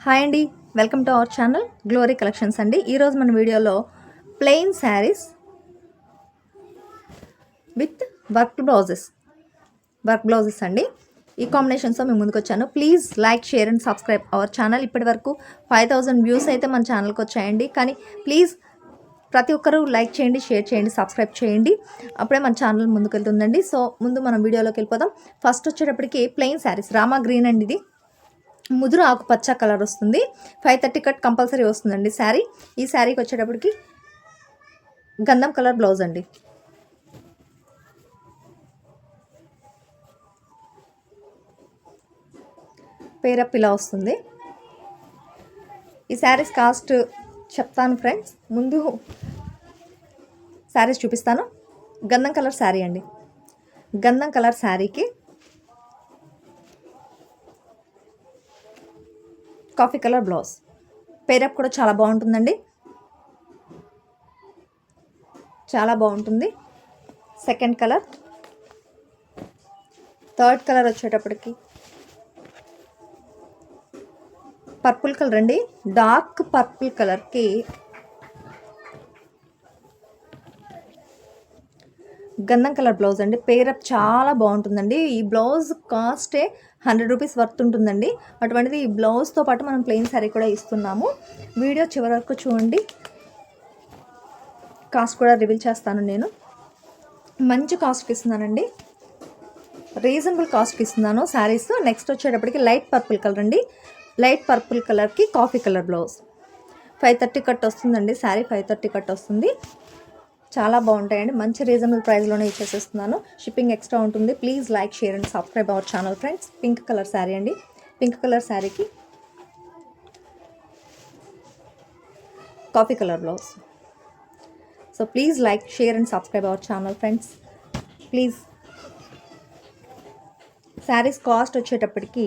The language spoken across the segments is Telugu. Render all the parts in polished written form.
హాయ్ అండి, welcome to our channel glory collections అండి. ఈరోజు మన వీడియోలో plain saris with work blouses అండి. ఈ కాంబినేషన్స్తో మేము ముందుకు వచ్చాను. Please like, share and subscribe our channel. ఇప్పటి వరకు 5000 వ్యూస్ అయితే మన ఛానల్కి వచ్చాయండి. కానీ ప్లీజ్ ప్రతి ఒక్కరూ లైక్ చేయండి, షేర్ చేయండి, సబ్స్క్రైబ్ చేయండి. అప్పుడే మన ఛానల్ ముందుకు వెళ్తుందండి. సో ముందు మనం వీడియోలోకి వెళ్ళిపోదాం. ఫస్ట్ వచ్చేటప్పటికి ప్లెయిన్ శారీస్, రామా గ్రీన్ అండి. ఇది ముదురు ఆకుపచ్చ కలర్ వస్తుంది. 530 కట్ కంపల్సరీ వస్తుందండి శారీ. ఈ శారీకి వచ్చేటప్పటికి గంధం కలర్ బ్లౌజ్ అండి. పేరప్ ఇలా వస్తుంది. ఈ శారీస్ కాస్ట్ చెప్తాను ఫ్రెండ్స్. ముందు శారీస్ చూపిస్తాను. గంధం కలర్ శారీ అండి. గంధం కలర్ శారీకి కాఫీ కలర్ బ్లౌజ్. పేరప్ కూడా చాలా బాగుంటుందండి, చాలా బాగుంటుంది. సెకండ్ కలర్, థర్డ్ కలర్ వచ్చేటప్పటికి పర్పుల్ కలర్ అండి. డార్క్ పర్పుల్ కలర్కి గంధం కలర్ బ్లౌజ్ అండి. పేరప్ చాలా బాగుంటుందండి. ఈ బ్లౌజ్ కాస్టే 100 రూపీస్ వర్త్ ఉంటుందండి. అటువంటిది ఈ బ్లౌజ్తో పాటు మనం ప్లెయిన్ శారీ కూడా ఇస్తున్నాము. వీడియో చివరి వరకు చూడండి. కాస్ట్ కూడా రివీల్ చేస్తాను. నేను మంచి కాస్ట్కి ఇస్తున్నానండి, రీజనబుల్ కాస్ట్కి ఇస్తున్నాను శారీస్. నెక్స్ట్ వచ్చేటప్పటికి లైట్ పర్పుల్ కలర్ అండి. లైట్ పర్పుల్ కలర్కి కాఫీ కలర్ బ్లౌజ్. 530 కట్ వస్తుందండి శారీ. 530 కట్ వస్తుంది. చాలా బాగుంటాయండి. మంచి రీజనబుల్ ప్రైస్లోనే ఇచ్చేసేస్తున్నాను. షిప్పింగ్ ఎక్స్ట్రా ఉంటుంది. Please like, share and subscribe our channel friends. Pink colour sari అండి. పింక్ కలర్ శారీకి coffee colour blouse. So please like, share and subscribe our channel friends please. Saris cost వచ్చేటప్పటికి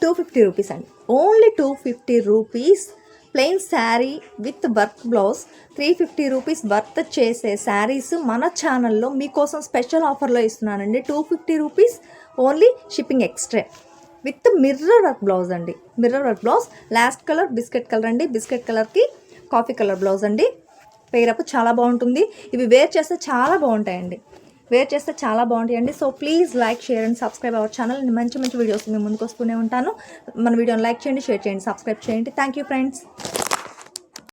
250 రూపీస్ అండి. Only 250 rupees. Plain sari with work blouse 350 rupees worth చేసే శారీస్ మన ఛానల్లో మీకోసం స్పెషల్ ఆఫర్లో ఇస్తున్నానండి. 250 rupees only, shipping extra with mirror work blouse అండి. Mirror work blouse. Last colour biscuit colour అండి. బిస్కెట్ కలర్కి కాఫీ కలర్ బ్లౌజ్ అండి. పేరప్ చాలా బాగుంటుంది. ఇవి వేర్ చేస్తే చాలా బాగుంటాయండి. So please like, share and subscribe our channel. మంచి మంచి వీడియోస్ మేము ముందుకు వస్తూనే ఉంటాను. మన వీడియోని లైక్ చేయండి, షేర్ చేయండి, సబ్స్క్రైబ్ చేయండి. Thank you friends.